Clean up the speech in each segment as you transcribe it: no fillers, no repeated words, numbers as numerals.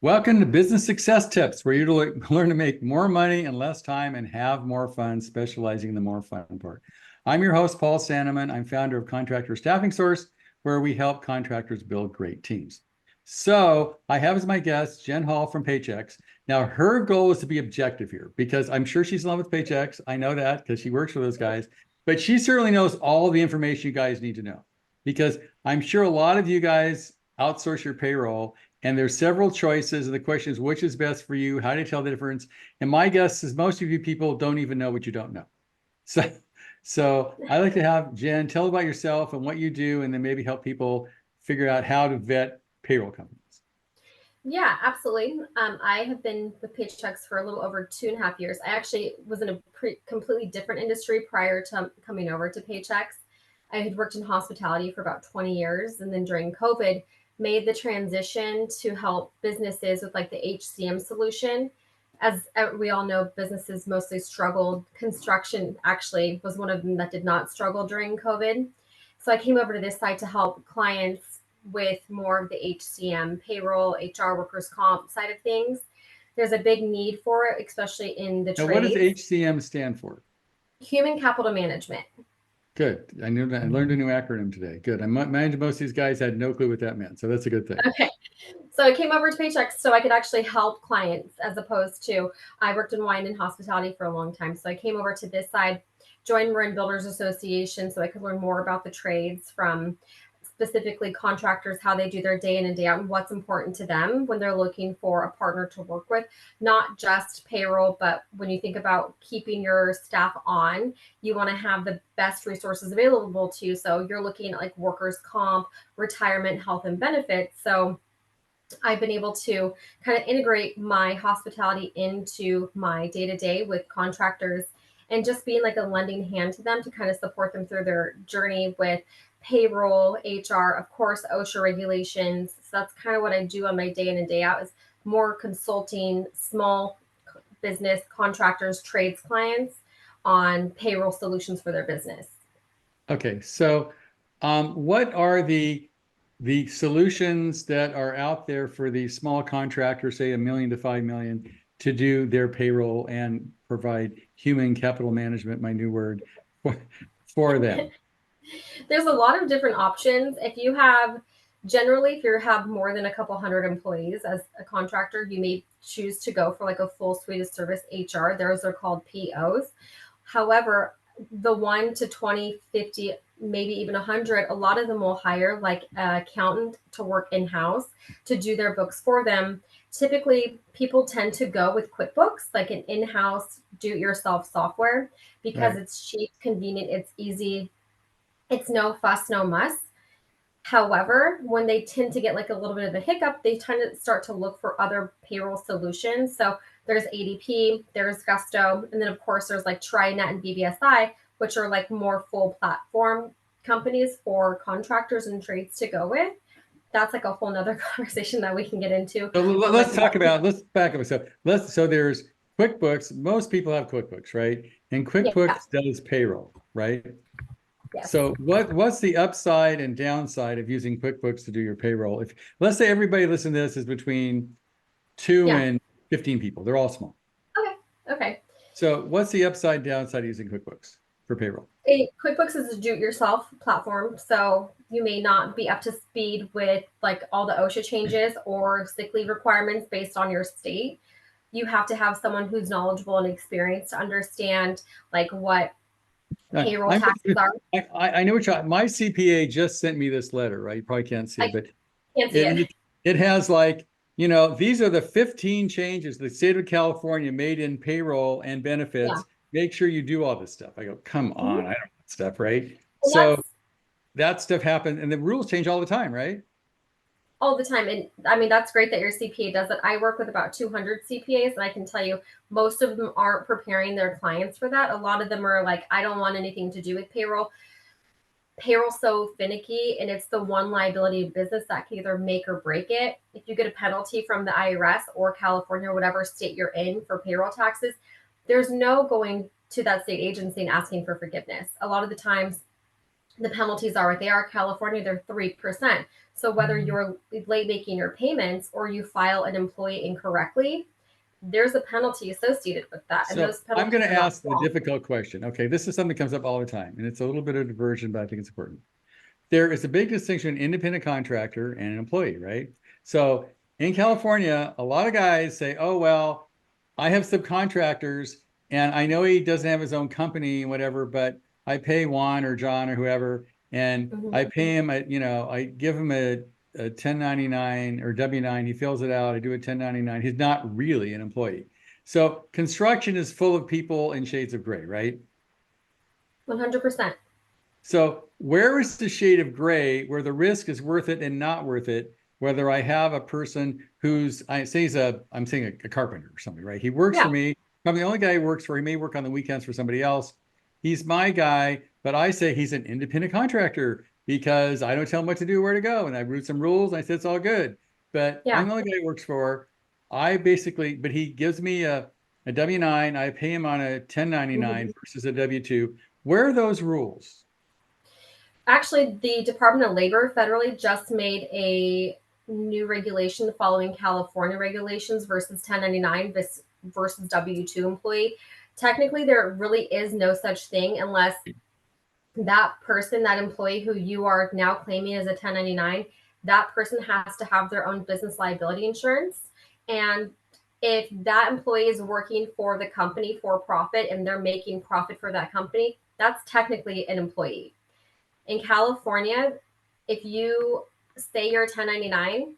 Welcome to Business Success Tips, where you learn to make more money in less time and have more fun, specializing in the more fun part. I'm your host, Paul Sanneman. I'm founder of Contractor Staffing Source, where we help contractors build great teams. So I have as my guest, Jen Hall from Paychex. Now, her goal is to be objective here because I'm sure she's in love with Paychex. I know that because she works for those guys, but she certainly knows all the information you guys need to know because I'm sure a lot of you guys outsource your payroll and there's several choices. And the question is, which is best for you? How do you tell the difference? And my guess is most of you people don't even know what you don't know. So, so I like to have Jen tell about yourself and what you do, and then maybe help people figure out how to vet payroll companies. Yeah, absolutely. I have been with Paychex for a little over 2.5 years. I actually was in a completely different industry prior to coming over to Paychex. I had worked in hospitality for about 20 years, and then during COVID, made the transition to help businesses with like the HCM solution. As we all know, businesses mostly struggled. Construction actually was one of them that did not struggle during COVID. So I came over to this side to help clients with more of the HCM, payroll, HR, workers' comp side of things. There's a big need for it, especially in the Now, what does trades. HCM stand for? Human capital management. Good. I knew that. I learned a new acronym today. Good. I imagine most of these guys had no clue what that meant. So that's a good thing. Okay. So I came over to Paychex so I could actually help clients as opposed to I worked in wine and hospitality for a long time. So I came over to this side, joined Marin Builders Association so I could learn more about the trades from specifically contractors, how they do their day in and day out, and what's important to them when they're looking for a partner to work with, not just payroll, but when you think about keeping your staff on, you want to have the best resources available to you. So you're looking at like workers' comp, retirement, health, and benefits. So I've been able to kind of integrate my hospitality into my day to day with contractors and just being like a lending hand to them to kind of support them through their journey with payroll, HR, of course, OSHA regulations. So that's kind of what I do on my day in and day out is more consulting small business contractors, trades clients on payroll solutions for their business. Okay. So, what are the solutions that are out there for the small contractor, say $1 million to $5 million, to do their payroll and provide human capital management, my new word, for them? There's a lot of different options. If you have more than a couple hundred employees as a contractor, you may choose to go for like a full suite of service HR. Those are called POs. However, the 1 to 20, 50, maybe even 100, a lot of them will hire like an accountant to work in-house to do their books for them. Typically, people tend to go with QuickBooks, like an in-house do-it-yourself software, because Right. it's cheap, convenient, it's easy, it's no fuss, no muss. However, when they tend to get like a little bit of a hiccup, they tend to start to look for other payroll solutions. So there's ADP, there's Gusto, and then of course there's like TriNet and BBSI, which are like more full platform companies for contractors and trades to go with. That's like a whole nother conversation that we can get into. So Like, let's back up a step. So there's QuickBooks. Most people have QuickBooks, right? And yeah, QuickBooks does payroll, right? yes. So what's the upside and downside of using QuickBooks to do your payroll? If let's say everybody listening to this is between 2 Yeah. and 15 people, they're all small. Okay. Okay. So what's the upside downside of using QuickBooks for payroll? QuickBooks is a do-it-yourself platform, so you may not be up to speed with like all the OSHA changes or sick leave requirements based on your state. You have to have someone who's knowledgeable and experienced to understand like what payroll I'm taxes are. I know my CPA just sent me this letter, right? You probably can't see I it, but can't see it. it has like, these are the 15 changes the state of California made in payroll and Yeah. benefits. Make sure you do all this stuff. I go, come Mhm. on, I don't know that stuff, right? And So that's that stuff happens and the rules change all the time, right? all the time. And I mean, that's great that your CPA does it. I work with about 200 CPAs, and I can tell you most of them aren't preparing their clients for that. A lot of them are like, I don't want anything to do with payroll. Payroll's so finicky, and it's the one liability of business that can either make or break it. If you get a penalty from the IRS or California or whatever state you're in for payroll taxes, there's no going to that state agency and asking for forgiveness. A lot of the times the penalties are what they are. California, they're 3%. So whether you're late making your payments or you file an employee incorrectly, there's a penalty associated with that. And So those I'm penalties going to are not ask the small. difficult question. Okay, this is something that comes up all the time, and it's a little bit of diversion, but I think it's important. There is a big distinction between independent contractor and an employee, right? So in California, a lot of guys say, oh, well, I have subcontractors and I know he doesn't have his own company and whatever, but I pay Juan or John or whoever, and I pay him, I give him a 1099 or W-9. He fills it out. I do a 1099. He's not really an employee. So construction is full of people in shades of gray, right? 100%. So where is the shade of gray where the risk is worth it and not worth it? Whether I have a person who's, I'm saying a carpenter or something, right? He works for me. I'm the only guy who works for, he may work on the weekends for somebody else. He's my guy, but I say he's an independent contractor because I don't tell him what to do, where to go. And I wrote some rules. And I said, it's all good. But I'm the only guy he works for. But he gives me a W-9. I pay him on a 1099 versus a W-2. Where are those rules? Actually, the Department of Labor federally just made a new regulation following California regulations versus 1099 versus W-2 employee. Technically, there really is no such thing unless that person, that employee who you are now claiming as a 1099, that person has to have their own business liability insurance. And if that employee is working for the company for profit and they're making profit for that company, that's technically an employee. In California, if you say you're a 1099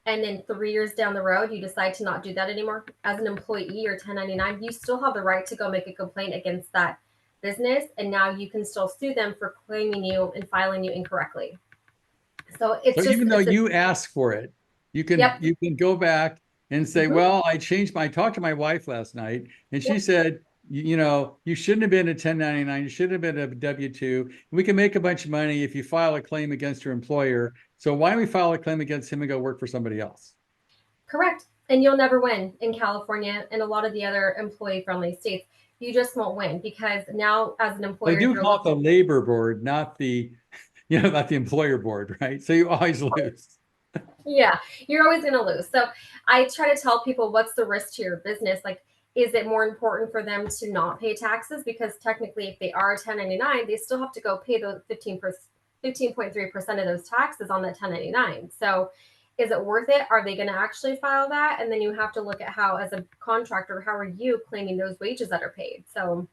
and then 3 years down the road you decide to not do that anymore as an employee or 1099, you still have the right to go make a complaint against that business, and now you can still sue them for claiming you and filing you incorrectly. So it's just, even though you ask for it, you can go back and say, well, I talked to my wife last night and she said, you shouldn't have been a 1099. You should have been a W-2. We can make a bunch of money if you file a claim against your employer. So why don't we file a claim against him and go work for somebody else? Correct. And you'll never win in California and a lot of the other employee-friendly states. You just won't win because now as an employer, They do call it the labor board, not the, not the employer board, right? So you always lose. Yeah, you're always going to lose. So I try to tell people, what's the risk to your business? Like, is it more important for them to not pay taxes? Because technically, if they are 1099, they still have to go pay those 15.3% of those taxes on that 1099. So is it worth it? Are they going to actually file that? And then you have to look at how, as a contractor, how are you claiming those wages that are paid? So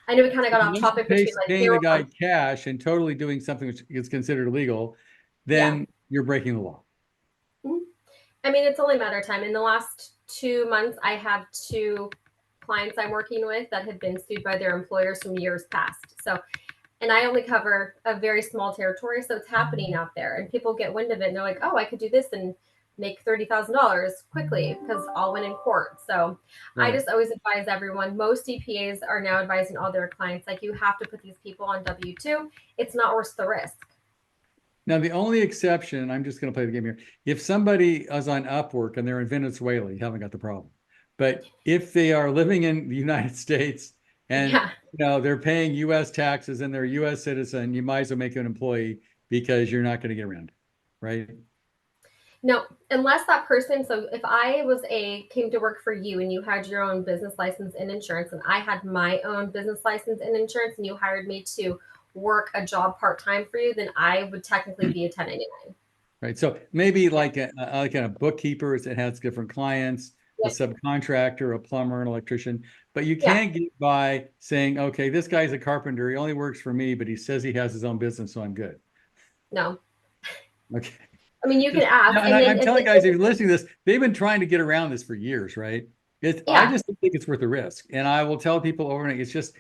I know we kind of got off topic between like paying the guy cash and totally doing something which is considered illegal, then you're breaking the law. I mean, it's only a matter of time. In the last 2 months, I have 2 clients I'm working with that have been sued by their employers from years past. So, and I only cover a very small territory, so it's happening out there. And people get wind of it and they're like, oh, I could do this and make $30,000 quickly because I'll win in court. So I just always advise everyone, most EPAs are now advising all their clients, like, you have to put these people on W-2. It's not worth the risk. Now, the only exception, I'm just going to play the game here. If somebody is on Upwork and they're in Venezuela, you haven't got the problem. But if they are living in the United States and they're paying U.S. taxes and they're a U.S. citizen, you might as well make them an employee because you're not going to get around it, right? No, unless that person, so if I came to work for you and you had your own business license and insurance and I had my own business license and insurance and you hired me to work a job part-time for you, then I would technically be a 1099. Right. So maybe like a bookkeeper, it has different clients, a subcontractor, a plumber, an electrician, but you can't get by saying, okay, this guy's a carpenter. He only works for me, but he says he has his own business, so I'm good. No. Okay. I mean, you can ask. I'm telling guys, if you're listening to this, they've been trying to get around this for years, right? I just don't think it's worth the risk. And I will tell people over and over, it's just,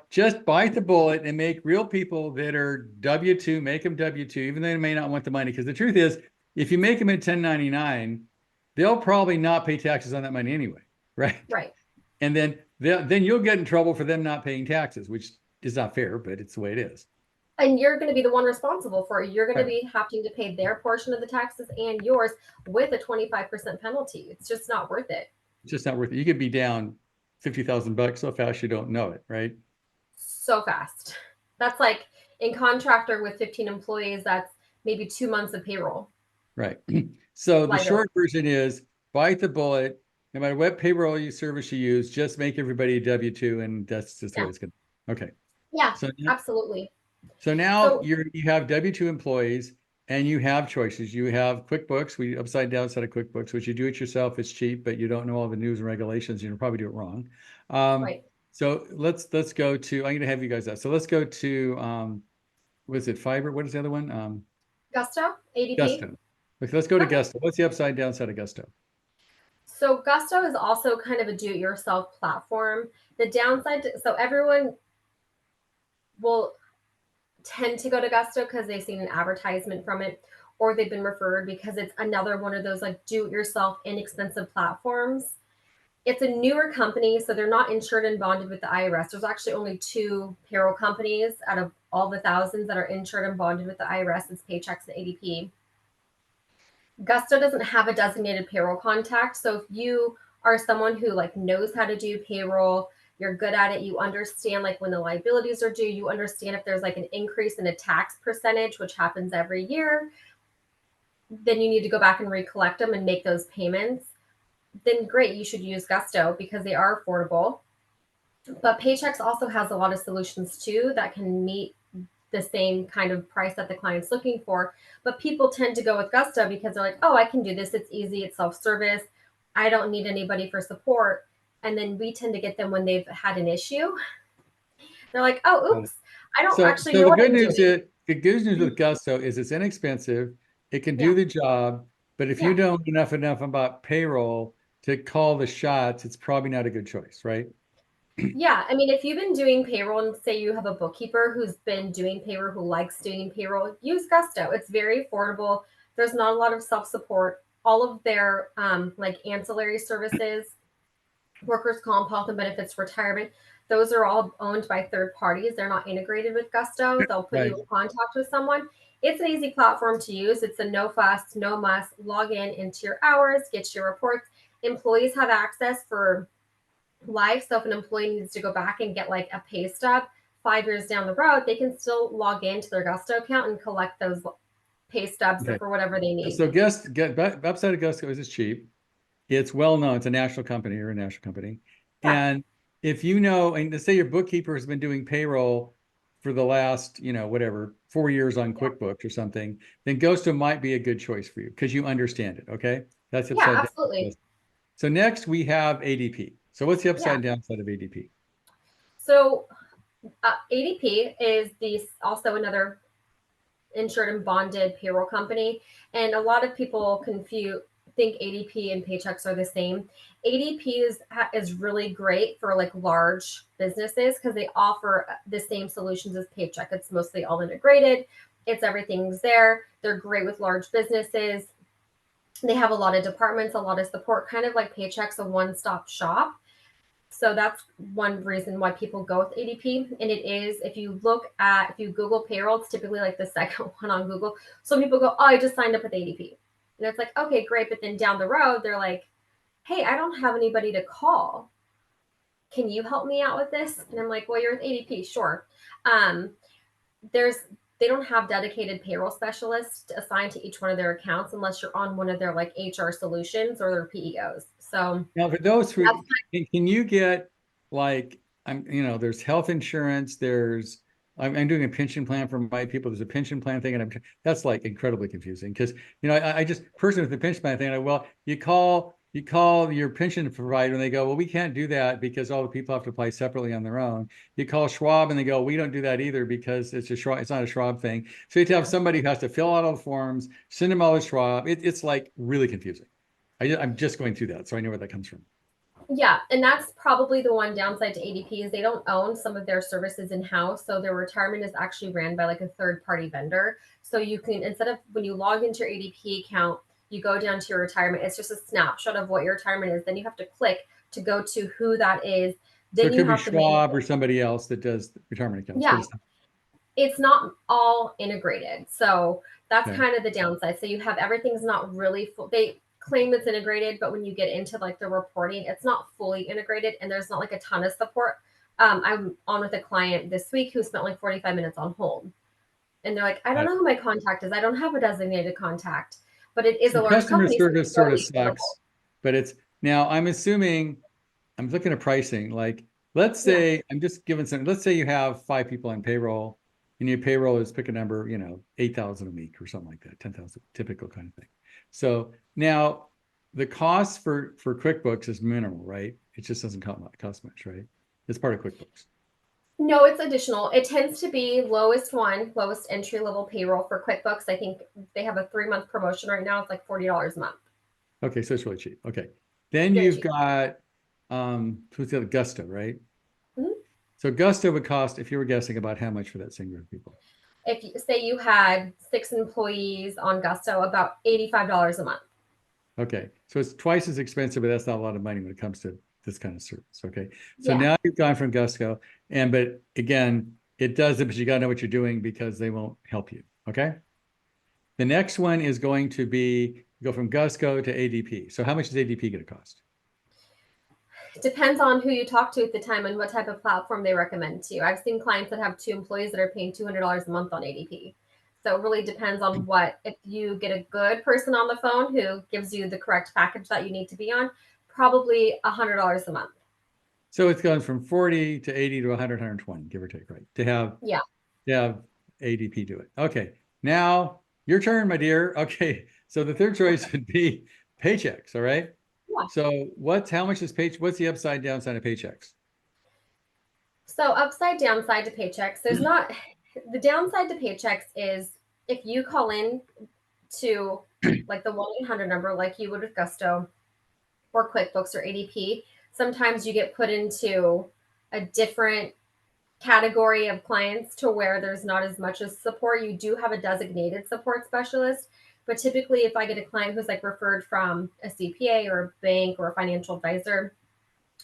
just bite the bullet and make real people that are W-2, make them W-2, even though they may not want the money. Because the truth is, if you make them in 1099, they'll probably not pay taxes on that money anyway, right? Right. And then you'll get in trouble for them not paying taxes, which is not fair, but it's the way it is. And you're going to be the one responsible for it. You're going to be having to pay their portion of the taxes and yours with a 25% penalty. It's just not worth it. It's just not worth it. You could be down $50,000 so fast you don't know it, right? So fast. That's like In Contractor with 15 employees, that's maybe 2 months of payroll. Right. So the Liability. short version is bite the bullet. No matter what payroll service you use, just make everybody a W-2, and that's just the way it's going to. Okay. Yeah, So absolutely. so now So you have W-2 employees and you have choices. You have QuickBooks, we upside down set of QuickBooks, which you do it yourself. It's cheap, but you don't know all the news and regulations. You'll probably do it wrong. right. So let's go to, I'm going to have you guys out. So let's go to, was it Fiber? What is the other one? Gusto, ADP. Gusto. Let's go to Okay. Gusto. What's the upside down side of Gusto? So Gusto is also kind of a do-it-yourself platform. The downside, so everyone will tend to go to Gusto because they've seen an advertisement from it, or they've been referred because it's another one of those like do-it-yourself inexpensive platforms. It's a newer company, so they're not insured and bonded with the IRS. There's actually only 2 payroll companies out of all the thousands that are insured and bonded with the IRS. It's Paychex and ADP. Gusto doesn't have a designated payroll contact. So if you are someone who like knows how to do payroll, you're good at it, you understand like when the liabilities are due, you understand if there's like an increase in a tax percentage, which happens every year, then you need to go back and recollect them and make those payments. Then great, you should use Gusto because they are affordable. But Paychex also has a lot of solutions too that can meet the same kind of price that the client's looking for. But people tend to go with Gusto because they're like, oh, I can do this. It's easy. It's self-service. I don't need anybody for support. And then we tend to get them when they've had an issue. They're like, oh, oops, I don't actually So know the what good I'm news doing. is the good news with Gusto is it's inexpensive. It can do Yeah. the job, but if you Yeah. don't know enough about payroll to call the shots, it's probably not a good choice, right? Yeah. I mean, if you've been doing payroll and say you have a bookkeeper who's been doing payroll, who likes doing payroll, use Gusto. It's very affordable. There's not a lot of self-support. All of their like ancillary services, workers' comp, health and benefits, retirement, those are all owned by third parties. They're not integrated with Gusto. They'll put Right. you in contact with someone. It's an easy platform to use. It's a no fuss, no muss. Log in into your hours, get your reports. Employees have access for life. So if an employee needs to go back and get like a pay stub 5 years down the road, they can still log into their Gusto account and collect those pay stubs Okay. for whatever they need. So upside of Gusto is it's cheap. It's well known. It's a national company or a national company. Yeah. And if you know, and let's say your bookkeeper has been doing payroll for the last, whatever, 4 years on QuickBooks or something, then Gusto might be a good choice for you because you understand it. Okay. That's Yeah, upside down. absolutely. So next we have ADP. So what's the Yeah. upside downside of ADP? So ADP is also another insured and bonded payroll company, and a lot of people think ADP and Paychex are the same. ADP is really great for like large businesses because they offer the same solutions as Paychex. It's mostly all integrated. It's everything's there. They're great with large businesses. They have a lot of departments, a lot of support, kind of like Paychex, a one-stop shop. So that's one reason why people go with ADP. And it is, if you Google payroll, it's typically like the second one on Google. So people go, oh, I just signed up with ADP. And it's like, okay, great. But then down the road, they're like, hey, I don't have anybody to call. Can you help me out with this? And I'm like, well, you're with ADP. Sure. Um, they don't have dedicated payroll specialists assigned to each one of their accounts unless you're on one of their like HR solutions or their PEOs. So Now, for those who that's can you get like there's health insurance, I'm doing a pension plan for my people. There's a pension plan thing, and that's like incredibly confusing because I just person with the pension plan thing. Well, you call your pension provider, and they go, well, we can't do that because all the people have to apply separately on their own. You call Schwab, and they go, we don't do that either because it's not a Schwab thing. So you have to have somebody who has to fill out all the forms, send them all to Schwab. It's like really confusing. I'm just going through that, so I know where that comes from. Yeah, and that's probably the one downside to ADP is they don't own some of their services in-house. So their retirement is actually ran by like a third-party vendor. So you can, instead of when you log into your ADP account, you go down to your retirement. It's just a snapshot of what your retirement is. Then you have to click to go to who that is. So Then it you could be have to make, Schwab or somebody else that does retirement accounts, but yeah, it's not all integrated. So that's okay. kind of the downside. So you have everything's not really full. They claim it's integrated, but when you get into like the reporting, it's not fully integrated and there's not like a ton of support. I'm on with a client this week who spent like 45 minutes on hold. And they're like, I don't know who my contact is. I don't have a designated contact, but it is So a large customer company. So service it's sort of totally available. sucks, but it's now I'm assuming I'm looking at pricing. Like, let's say I'm just giving some, let's say you have 5 people on payroll and your payroll is pick a number, 8,000 a week or something like that, 10,000, typical kind of thing. So now the cost for QuickBooks is minimal, right? It just doesn't cost much, right? It's part of QuickBooks. No, it's additional. It tends to be lowest entry level payroll for QuickBooks. I think they have a 3-month promotion right now. It's like $40 a month. Okay, so it's really cheap. Okay. Then Very you've cheap. got who's the other Gusto, right? Mhm. So Gusto would cost, if you were guessing, about how much for that same group of people? If you say you had 6 employees on Gusto, about $85 a month. Okay, so it's twice as expensive, but that's not a lot of money when it comes to this kind of service. Okay, so Yeah. now you've gone from Gusto, but again, it does it, but you got to know what you're doing because they won't help you. Okay, the next one is going to be go from Gusto to ADP. So how much is ADP going to cost? It depends on who you talk to at the time and what type of platform they recommend to you. I've seen clients that have 2 employees that are paying $200 a month on ADP. So it really depends on if you get a good person on the phone who gives you the correct package that you need to be on, probably $100 a month. So it's gone from 40 to 80 to 100, 120, give or take, right? To have ADP do it. Okay, now your turn, my dear. Okay, so the third choice would be Paychex. All right. Yeah. So how much is what's the upside downside of Paychex? So upside downside to Paychex, there's not the downside to Paychex is if you call in to like the 1-800 number like you would with Gusto or QuickBooks or ADP, sometimes you get put into a different category of clients to where there's not as much as support. You do have a designated support specialist, but typically if I get a client who's like referred from a CPA or a bank or a financial advisor,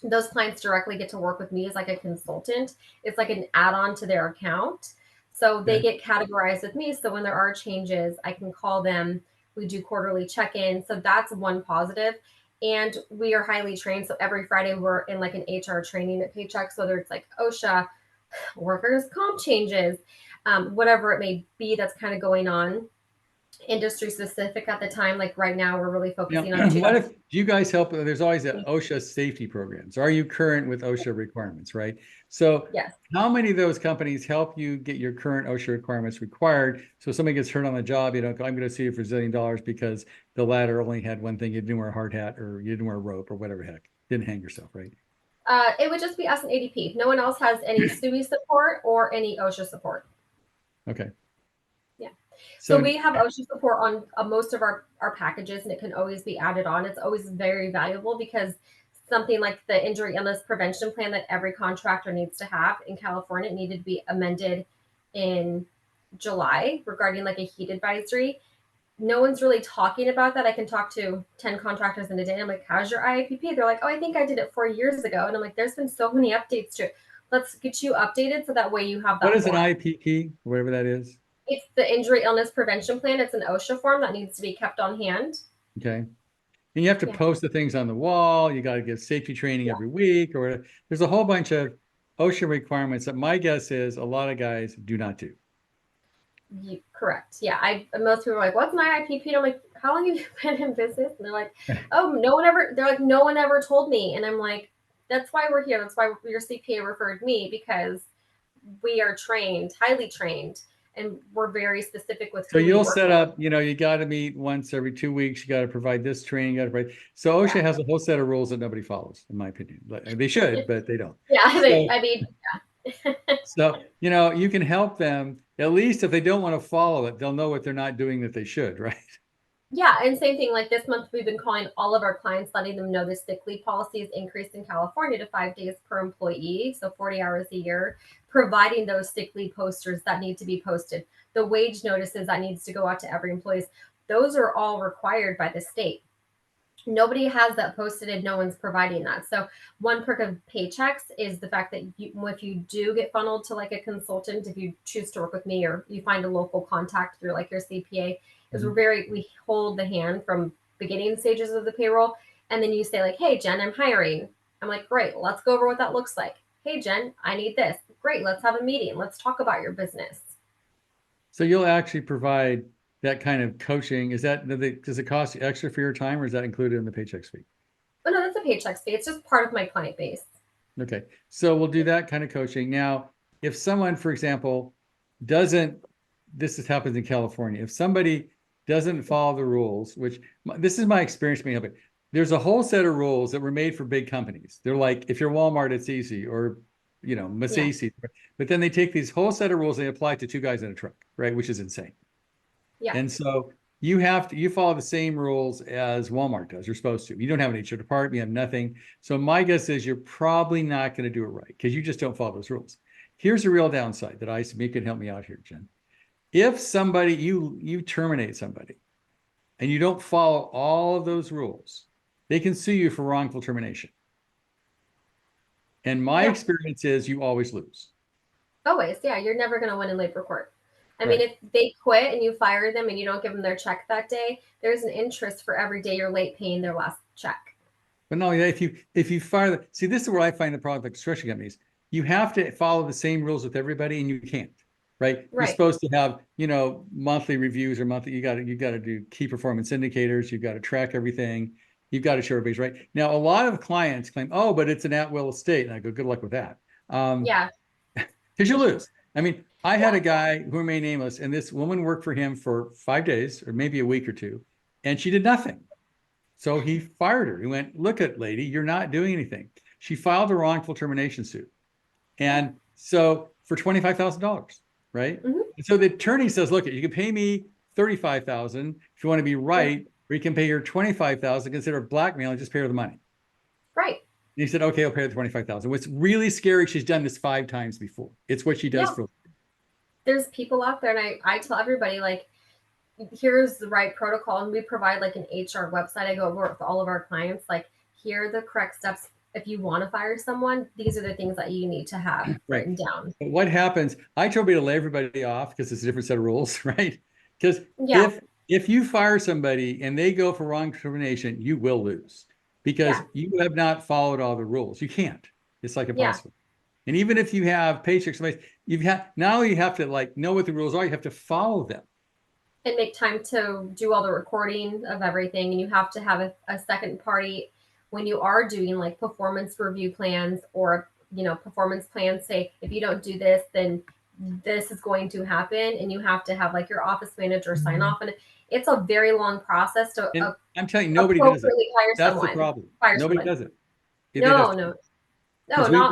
those clients directly get to work with me as like a consultant. It's like an add-on to their account. So they get categorized with me. So when there are changes, I can call them. We do quarterly check-in. So that's one positive. And we are highly trained. So every Friday we're in like an HR training at Paychex, whether it's like OSHA, workers' comp changes, whatever it may be that's kind of going on industry specific at the time. Like right now, we're really focusing on What if do you guys help? There's always a OSHA safety programs. Are you current with OSHA requirements, right? So yes. how many of those companies help you get your current OSHA requirements required? So if somebody gets hurt on the job, I'm going to sue you for $1 zillion because the ladder only had one thing. You didn't wear a hard hat or you didn't wear a rope or whatever heck. Didn't hang yourself, right? It would just be us and ADP. No one else has any SUI support or any OSHA support. Okay. Yeah. So So we have OSHA support on most of our packages, and it can always be added on. It's always very valuable because something like the injury illness prevention plan that every contractor needs to have in California needed to be amended in July regarding like a heat advisory. No one's really talking about that. I can talk to 10 contractors in a day. And I'm like, how's your IIPP? They're like, oh, I think I did it 4 years ago. And I'm like, there's been so many updates to it. Let's get you updated so that way you have that. what is an form. IPP, whatever that is? It's the injury illness prevention plan. It's an OSHA form that needs to be kept on hand. Okay. And you have to post the things on the wall. You got to give safety training every week or whatever. There's a whole bunch of OSHA requirements that my guess is a lot of guys do not do. Correct. Yeah. Most people are like, what's my IPP? And I'm like, how long have you been in business? And they're like, oh, no one ever told me. And I'm like, that's why we're here. That's why your CPA referred me, because we are trained, highly trained, and we're very specific with. So you'll set up, you got to meet once every 2 weeks. You got to provide this training. You got to provide. So OSHA has a whole set of rules that nobody follows, in my opinion. They should, but they don't. So, you can help them, at least if they don't want to follow it, they'll know what they're not doing that they should, right? Yeah, and same thing, like this month, we've been calling all of our clients, letting them know the sick leave policy is increased in California to 5 days per employee, so 40 hours a year, providing those sick leave posters that need to be posted, the wage notices that needs to go out to every employee. Those are all required by the state. Nobody has that posted and no one's providing that. So one perk of Paychex is the fact that if you do get funneled to like a consultant, if you choose to work with me or you find a local contact through like your CPA, is we hold the hand from beginning stages of the payroll. And then you say like, hey, Jen, I'm hiring. I'm like, great, let's go over what that looks like. Hey, Jen, I need this. Great, let's have a meeting. Let's talk about your business. So you'll actually provide that kind of coaching. Does it cost you extra for your time, or is that included in the Paychex fee? Oh no, that's a Paychex fee. It's just part of my client base. Okay. So we'll do that kind of coaching. Now, if someone, for example, doesn't, happens in California, if somebody doesn't follow the rules, which this is my experience being helping, there's a whole set of rules that were made for big companies. They're like, if you're Walmart, it's easy, or Yeah. Macy's. But then they take these whole set of rules and they apply it to two guys in a truck, right? Which is insane. Yeah. And so you follow the same rules as Walmart does. You're supposed to. You don't have an HR department, you have nothing. So my guess is you're probably not going to do it right because you just don't follow those rules. Here's a real downside that you can help me out here, Jen. If somebody you terminate somebody and you don't follow all of those rules, they can sue you for wrongful termination. And my experience is you always lose. Always. Yeah. You're never going to win in labor court. I Right. mean, if they quit and you fire them and you don't give them their check that day, there's an interest for every day you're late paying their last check. But no, if you fire see, this is where I find the problem with construction companies. You have to follow the same rules with everybody, and you can't. Right? You're Right. supposed to have, monthly reviews or monthly. You got to do key performance indicators. You've got to track everything. You've got to show everybody's right. Now, a lot of clients claim, "Oh, but it's an at-will estate," and I go, "Good luck with that." Yeah. Because you lose. I mean, I had a guy who remained nameless, and this woman worked for him for 5 days or maybe a week or two, and she did nothing. So he fired her. He went, "Look at lady, you're not doing anything." She filed a wrongful termination suit. And so for $25,000, right? Mm-hmm. And so the attorney says, "Look, you can pay me $35,000 if you want to be right, or you can pay her $25,000, consider blackmail, and just pay her the money." Right. And he said, "Okay, I'll pay her the $25,000. What's really scary, she's done this 5 times before. It's what she does for. There's people out there, and I tell everybody, like, here's the right protocol, and we provide like an HR website. I go over with all of our clients, like, here are the correct steps. If you want to fire someone, these are the things that you need to have written down. But what happens? I told me to lay everybody off because it's a different set of rules, right? Because Yeah. if you fire somebody and they go for wrong termination, you will lose because you have not followed all the rules. You can't. It's like impossible. And even if you have Paychex, you have to like know what the rules are. You have to follow them. And make time to do all the recording of everything. And you have to have a second party when you are doing like performance review plans or, performance plans. Say, if you don't do this, then this is going to happen. And you have to have like your office manager sign off. And it's a very long process to I'm telling you, nobody does it. hire That's someone. the problem. Nobody does it. No,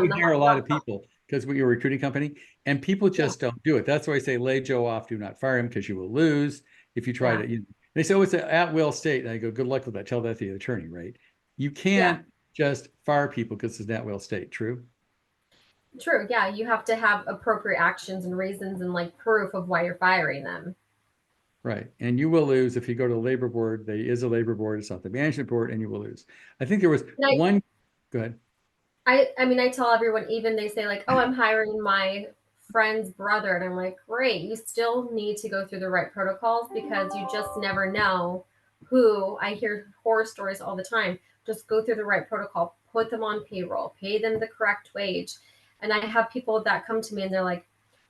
We hire a lot of people because we're a recruiting company, and people just don't do it. That's why I say lay Joe off, do not fire him, because you will lose if you try to. They say, "Oh, it's an at-will state," and I go, "Good luck with that." Tell that to the attorney, right? You can't just fire people because it's an at-will state. True. True. Yeah, you have to have appropriate actions and reasons and like proof of why you're firing them. Right. And you will lose if you go to the labor board. There is a labor board. It's not the management board, and you will lose. I think there was one. Go ahead. I mean, I tell everyone, even they say like, "Oh, I'm hiring my friend's brother," and I'm like, "Great, you still need to go through the right protocols because you just never know who." I hear horror stories all the time. Just go through the right protocol, put them on payroll, pay them the correct wage. And I have people that come to me and they're like,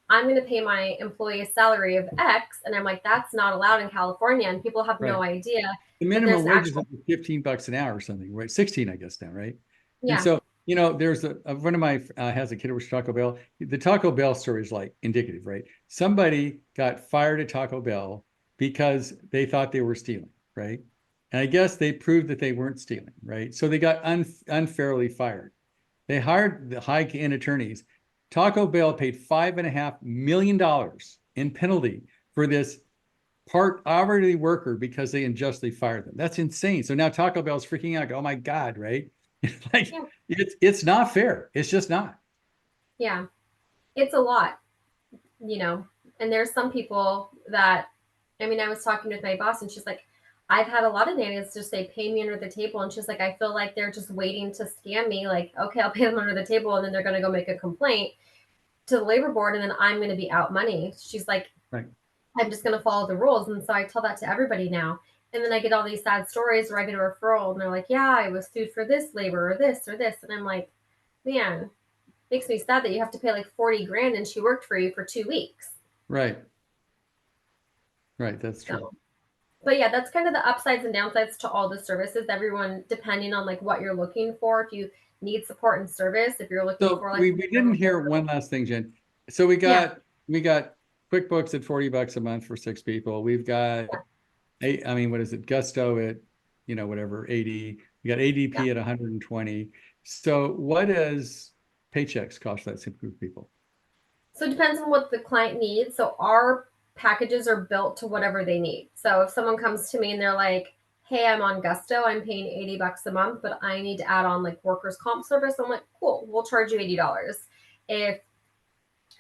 "I'm going to pay my employee a salary of X," and I'm like, "That's not allowed in California," and people have no idea. The minimum wage is $15 an hour or something, right? 16, I guess now, right? Yeah. And so, there's a friend of mine has a kid who works at Taco Bell. The Taco Bell story is like indicative, right? Somebody got fired at Taco Bell because they thought they were stealing, right? And I guess they proved that they weren't stealing, right? So they got unfairly fired. They hired the high-end attorneys. Taco Bell paid $5.5 million in penalty for this part hourly worker because they unjustly fired them. That's insane. So now Taco Bell's freaking out. Oh my God, right? Like it's not fair. It's just not. Yeah. It's a lot, and there's some people that, I mean, I was talking with my boss and she's like, "I've had a lot of nannies just say, pay me under the table." And she's like, "I feel like they're just waiting to scam me. Like, okay, I'll pay them under the table. And then they're going to go make a complaint to the labor board. And then I'm going to be out money." She's like, Right. "I'm just going to follow the rules." And so I tell that to everybody now. And then I get all these sad stories where I get a referral and they're like, "Yeah, I was sued for this labor or this or this." And I'm like, man, makes me sad that you have to pay like 40 grand and she worked for you for 2 weeks. Right. Right. That's true. So, but yeah, that's kind of the upsides and downsides to all the services. Everyone, depending on like what you're looking for, if you need support and service, if you're looking So for like, we didn't hear one last thing, Jen. So yeah, we got QuickBooks at $40 a month for 6 people. We've got yeah, I mean, what is it? Gusto at, whatever, 80. We got yeah. ADP at 120. So what does Paychex cost that same group of people? So it depends on what the client needs. So our packages are built to whatever they need. So if someone comes to me and they're like, hey, I'm on Gusto, I'm paying $80 a month, but I need to add on like workers' comp service, I'm like, cool, we'll charge you $80. If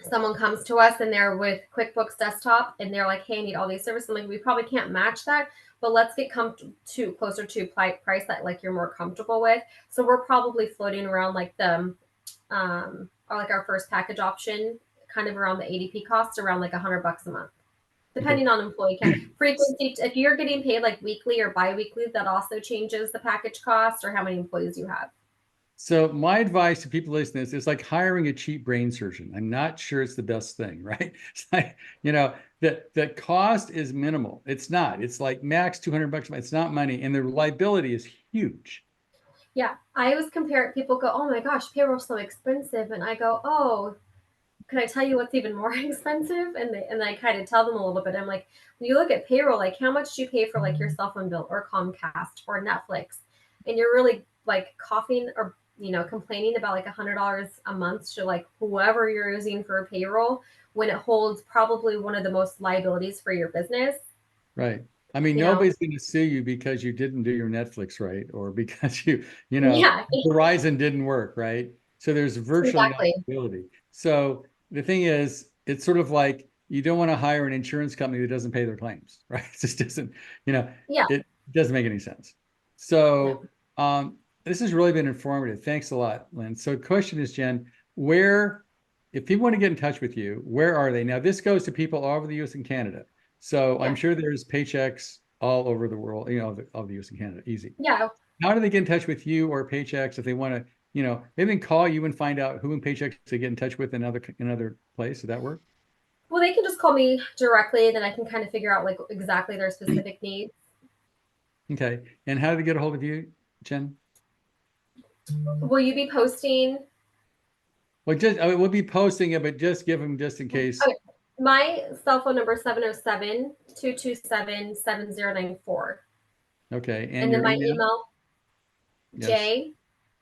someone comes to us and they're with QuickBooks Desktop and they're like, hey, I need all these services, I'm like, we probably can't match that, but let's get closer to price that like you're more comfortable with. So we're probably floating around like or like our first package option, kind of around the ADP cost, around like $100 a month, Okay. depending on employee count. Frequency, if you're getting paid like weekly or bi-weekly, that also changes the package cost or how many employees you have. So my advice to people listening to this is like hiring a cheap brain surgeon. I'm not sure it's the best thing, right? It's like, the cost is minimal. It's not. It's like max $200 a month. It's not money, and the liability is huge. Yeah, I always compare it. People go, oh my gosh, payroll's so expensive. And I go, oh, can I tell you what's even more expensive? And I kind of tell them a little bit. I'm like, when you look at payroll, like how much do you pay for like your cell phone bill or Comcast or Netflix? And you're really like coughing or complaining about like $100 a month to like whoever you're using for payroll when it holds probably one of the most liabilities for your business. Right. I mean, You know, nobody's going to sue you because you didn't do your Netflix right, or because yeah, Verizon didn't work, right? So there's virtually no exactly. liability. So the thing is, it's sort of like you don't want to hire an insurance company that doesn't pay their claims, right? It just doesn't, Yeah, it doesn't make any sense. no. So this has really been informative. Thanks a lot, Lynn. So the question is, Jen, if people want to get in touch with you, where are they? Now, this goes to people all over the US and Canada. So I'm Yeah, sure there's Paychex all over the world, of the US and Canada. Easy. yeah. How do they get in touch with you or Paychex if they want to, maybe they can call you and find out who in Paychex to get in touch with another place? Does that work? Well, they can just call me directly, then I can kind of figure out like exactly their specific needs. Okay. And how do they get a hold of you, Jen? Will you be posting? Well, we'll be posting it, but just give them just in case. Okay. My cell phone number is 707-227-7094. Okay. And And then your my email? email,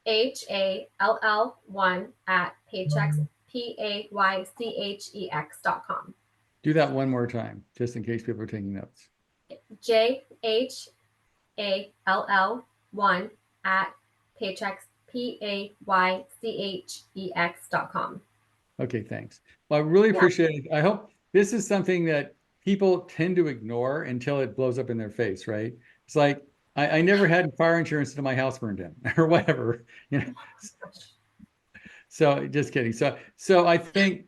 Yes. JHALL1 at Paychex, PAYCHEX.com. Do that one more time, just in case people are taking notes. JHALL1 at Paychex, PAYCHEX.com. Okay, thanks. Well, I really Yeah. appreciate it. I hope this is something that people tend to ignore until it blows up in their face, right? It's like I never had fire insurance until my house burned down or whatever, So just kidding. So I think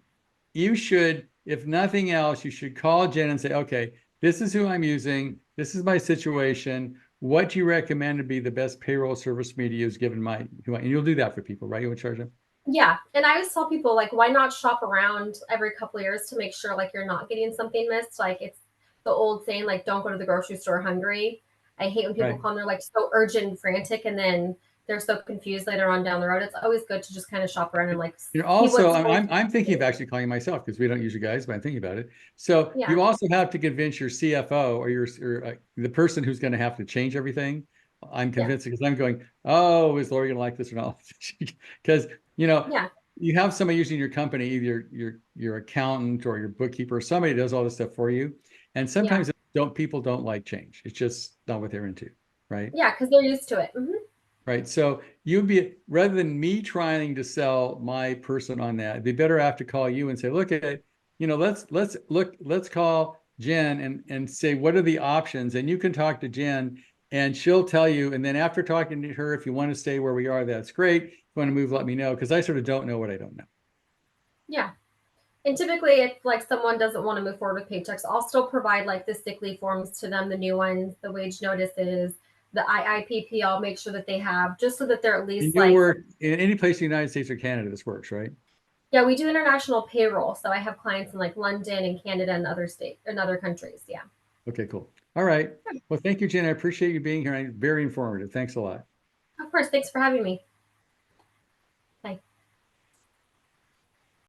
you should, if nothing else, you should call Jen and say, okay, this is who I'm using. This is my situation. What do you recommend to be the best payroll service for me to use given and you'll do that for people, right? You would charge them. Yeah. And I always tell people, like, why not shop around every couple of years to make sure, like, you're not getting something missed? Like, it's the old saying, like, don't go to the grocery store hungry. I hate when people Right. come, they're like so urgent and frantic, and then they're so confused later on down the road. It's always good to just kind of shop around and like see Also, what's I'm thinking of actually calling myself because we don't use you guys, but I'm thinking about it. So yeah, you also have to convince your CFO or the person who's going to have to change everything. I'm yeah, convinced because I'm going, oh, is Lori going to like this or not? Because yeah, you have somebody using your company, either your accountant or your bookkeeper, or somebody does all this stuff for you. And yeah, sometimes people don't like change. It's just not what they're into, right? yeah, because they're used to it. Right. So rather than me trying to sell my person on that, they better have to call you and say, look at, let's call Jen and say, what are the options? And you can talk to Jen and she'll tell you. And then after talking to her, if you want to stay where we are, that's great. If you want to move, let me know. Cause I sort of don't know what I don't know. Yeah. And typically, if like someone doesn't want to move forward with Paychex, I'll still provide like the sick leave forms to them, the new ones, the wage notices, the IIPP. I'll make sure that they have just so that they're at And least you'll like, work in any place in the United States or Canada, this works, right? yeah, we do international payroll. So I have clients in like London and Canada and other states and other countries. Yeah. Okay, cool. All right. Well, thank you, Jen. I appreciate you being here. Very informative. Thanks a lot. Of course. Thanks for having me.